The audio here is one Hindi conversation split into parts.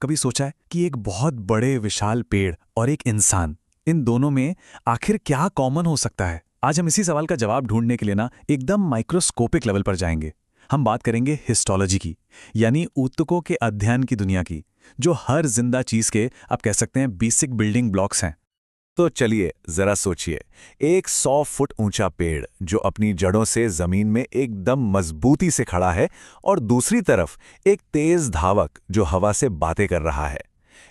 कभी सोचा है कि एक बहुत बड़े विशाल पेड़ और एक इंसान, इन दोनों में आखिर क्या कॉमन हो सकता है? आज हम इसी सवाल का जवाब ढूंढने के लिए ना एकदम माइक्रोस्कोपिक लेवल पर जाएंगे। हम बात करेंगे हिस्टोलॉजी की, यानी ऊतकों के अध्ययन की दुनिया की, जो हर जिंदा चीज के आप कह सकते हैं बेसिक बिल्डिंग ब्लॉक्स हैं। तो चलिए जरा सोचिए, एक 100 फुट ऊंचा पेड़ जो अपनी जड़ों से जमीन में एकदम मजबूती से खड़ा है, और दूसरी तरफ एक तेज धावक जो हवा से बातें कर रहा है।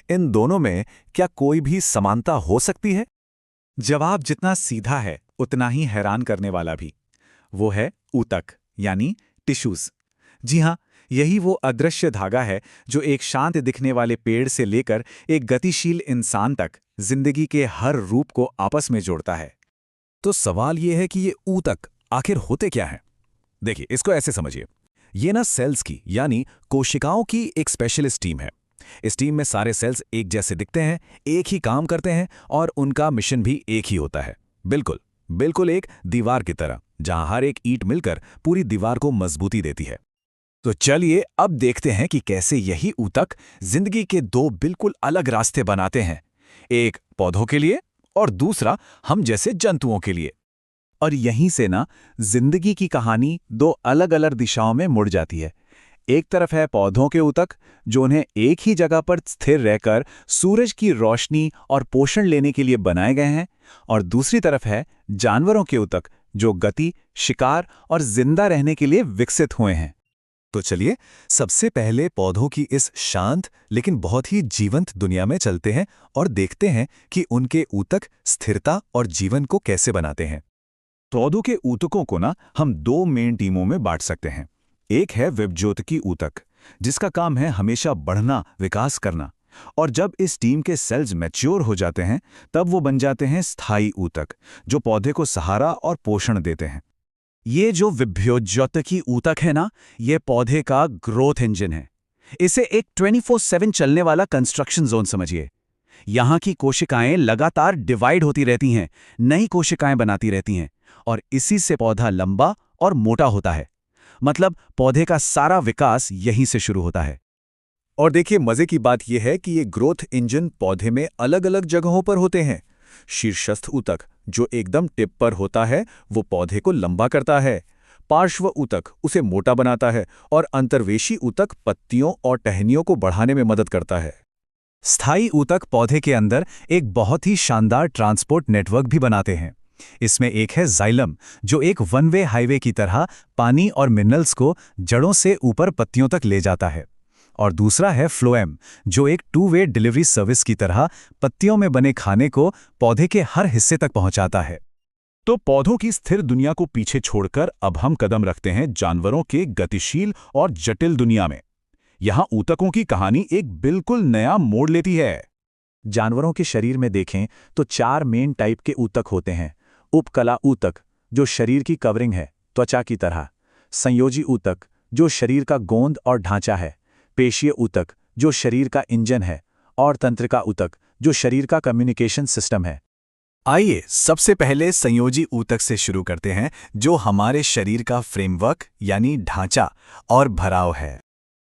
इन दोनों में क्या कोई भी समानता हो सकती है? जवाब जितना सीधा है उतना ही हैरान करने वाला भी। वो है ऊतक, यानी टिश्यूज। जी हाँ, यही वो अदृश्य धागा है जो एक शांत दिखने वाले पेड़ से लेकर एक गतिशील इंसान तक जिंदगी के हर रूप को आपस में जोड़ता है। तो सवाल ये है कि ये ऊतक आखिर होते क्या हैं? देखिए, इसको ऐसे समझिए। ये ना सेल्स की यानी कोशिकाओं की एक स्पेशलिस्ट टीम है। इस टीम में सारे सेल्स एक जैसे दिखते हैं, एक ही काम करते हैं, और उनका मिशन भी एक ही होता है। बिल्कुल बिल्कुल एक दीवार की तरह, जहां हर एक ईंट मिलकर पूरी दीवार को मजबूती देती है। तो चलिए अब देखते हैं कि कैसे यही ऊतक जिंदगी के दो बिल्कुल अलग रास्ते बनाते हैं, एक पौधों के लिए और दूसरा हम जैसे जंतुओं के लिए। और यहीं से ना जिंदगी की कहानी दो अलग अलग दिशाओं में मुड़ जाती है। एक तरफ है पौधों के ऊतक, जो उन्हें एक ही जगह पर स्थिर रहकर सूरज की रोशनी और पोषण लेने के लिए बनाए गए हैं, और दूसरी तरफ है जानवरों के ऊतक, जो गति, शिकार और जिंदा रहने के लिए विकसित हुए हैं। तो चलिए सबसे पहले पौधों की इस शांत लेकिन बहुत ही जीवंत दुनिया में चलते हैं और देखते हैं कि उनके ऊतक स्थिरता और जीवन को कैसे बनाते हैं। पौधों के ऊतकों को ना हम दो मेन टीमों में बांट सकते हैं। एक है विभज्योतकी ऊतक, जिसका काम है हमेशा बढ़ना, विकास करना, और जब इस टीम के सेल्स मैच्योर हो जाते हैं तब वो बन जाते हैं स्थायी ऊतक, जो पौधे को सहारा और पोषण देते हैं। ये जो विभज्योतकी ऊतक है ना, ये पौधे का ग्रोथ इंजन है। इसे एक 24/7 चलने वाला कंस्ट्रक्शन जोन समझिए। यहाँ की कोशिकाएं लगातार डिवाइड होती रहती हैं, नई कोशिकाएं बनाती रहती हैं, और इसी से पौधा लंबा और मोटा होता है। मतलब पौधे का सारा विकास यहीं से शुरू होता है। और देखिए, मजे की बात यह है कि ये ग्रोथ इंजन पौधे में अलग अलग जगहों पर होते हैं। शीर्षस्थ ऊतक, जो एकदम टिप पर होता है, वो पौधे को लंबा करता है। पार्श्व ऊतक उसे मोटा बनाता है, और अंतर्वेशी ऊतक पत्तियों और टहनियों को बढ़ाने में मदद करता है। स्थायी ऊतक पौधे के अंदर एक बहुत ही शानदार ट्रांसपोर्ट नेटवर्क भी बनाते हैं। इसमें एक है जाइलम, जो एक वन वे हाईवे की तरह पानी और मिनरल्स को जड़ों से ऊपर पत्तियों तक ले जाता है। और दूसरा है फ्लोएम, जो एक टू वे डिलीवरी सर्विस की तरह पत्तियों में बने खाने को पौधे के हर हिस्से तक पहुंचाता है। तो पौधों की स्थिर दुनिया को पीछे छोड़कर अब हम कदम रखते हैं जानवरों के गतिशील और जटिल दुनिया में। यहां ऊतकों की कहानी एक बिल्कुल नया मोड़ लेती है। जानवरों के शरीर में देखें तो 4 मेन टाइप के ऊतक होते हैं। उपकला ऊतक, जो शरीर की कवरिंग है, त्वचा की तरह। संयोजी ऊतक, जो शरीर का गोंद और ढांचा है। पेशीय ऊतक, जो शरीर का इंजन है। और तंत्रिका ऊतक, जो शरीर का कम्युनिकेशन सिस्टम है। आइए सबसे पहले संयोजी ऊतक से शुरू करते हैं, जो हमारे शरीर का फ्रेमवर्क यानी ढांचा और भराव है।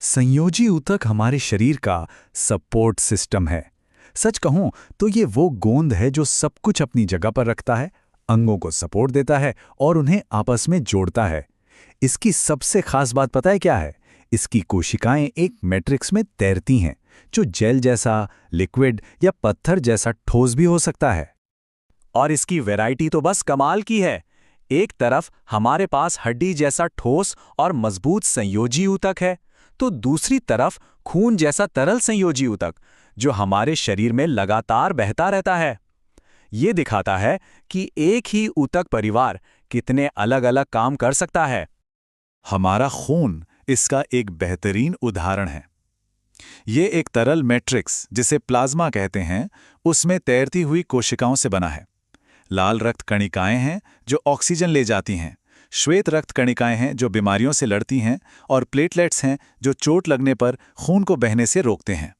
संयोजी ऊतक हमारे शरीर का सपोर्ट सिस्टम है। सच कहूं तो ये वो गोंद है जो सब कुछ अपनी जगह पर रखता है, अंगों को सपोर्ट देता है और उन्हें आपस में जोड़ता है। इसकी सबसे खास बात पता है क्या है? इसकी कोशिकाएं एक मैट्रिक्स में तैरती हैं, जो जेल जैसा, लिक्विड या पत्थर जैसा ठोस भी हो सकता है। और इसकी वैरायटी तो बस कमाल की है। एक तरफ हमारे पास हड्डी जैसा ठोस और मजबूत संयोजी ऊतक है, तो दूसरी तरफ खून जैसा तरल संयोजी ऊतक, जो हमारे शरीर में लगातार बहता रहता है। ये दिखाता है कि एक ही ऊतक परिवार कितने अलग-अलग काम कर सकता है। हमारा खून इसका एक बेहतरीन उदाहरण है। ये एक तरल मैट्रिक्स, जिसे प्लाज्मा कहते हैं, उसमें तैरती हुई कोशिकाओं से बना है। लाल रक्त कणिकाएं हैं जो ऑक्सीजन ले जाती हैं, श्वेत रक्त कणिकाएं हैं जो बीमारियों से लड़ती हैं, और प्लेटलेट्स हैं जो चोट लगने पर खून को बहने से रोकते हैं।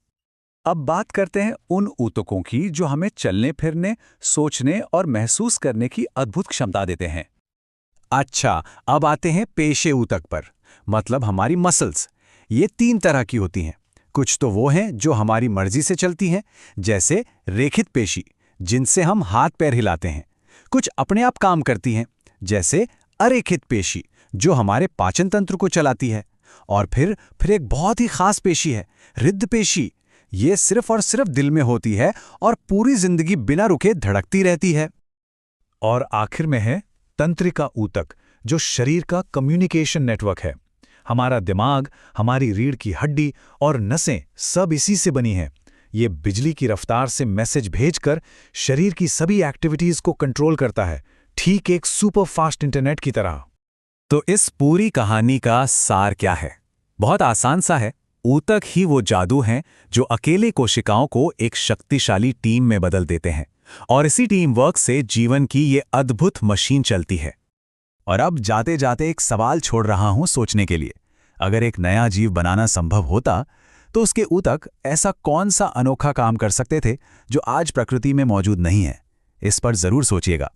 अब बात करते हैं उन ऊतकों की जो हमें चलने फिरने, सोचने और महसूस करने की अद्भुत क्षमता देते हैं। अच्छा, अब आते हैं पेशीय ऊतक पर, मतलब हमारी मसल्स। ये 3 तरह की होती हैं। कुछ तो वो हैं जो हमारी मर्जी से चलती हैं, जैसे रेखित पेशी, जिनसे हम हाथ पैर हिलाते हैं। कुछ अपने आप काम करती हैं, जैसे अरेखित पेशी, जो हमारे पाचन तंत्र को चलाती है। और फिर एक बहुत ही खास पेशी है, हृदय पेशी। ये सिर्फ और सिर्फ दिल में होती है और पूरी जिंदगी बिना रुके धड़कती रहती है। और आखिर में है तंत्रिका ऊतक, जो शरीर का कम्युनिकेशन नेटवर्क है। हमारा दिमाग, हमारी रीढ़ की हड्डी और नसें सब इसी से बनी हैं। ये बिजली की रफ्तार से मैसेज भेजकर शरीर की सभी एक्टिविटीज को कंट्रोल करता है, ठीक एक सुपर फास्ट इंटरनेट की तरह। तो इस पूरी कहानी का सार क्या है? बहुत आसान सा है। ऊतक ही वो जादू हैं जो अकेले कोशिकाओं को एक शक्तिशाली टीम में बदल देते हैं, और इसी टीम वर्क से जीवन की ये अद्भुत मशीन चलती है। और अब जाते जाते एक सवाल छोड़ रहा हूं सोचने के लिए। अगर एक नया जीव बनाना संभव होता, तो उसके ऊतक ऐसा कौन सा अनोखा काम कर सकते थे जो आज प्रकृति में मौजूद नहीं है? इस पर जरूर सोचिएगा।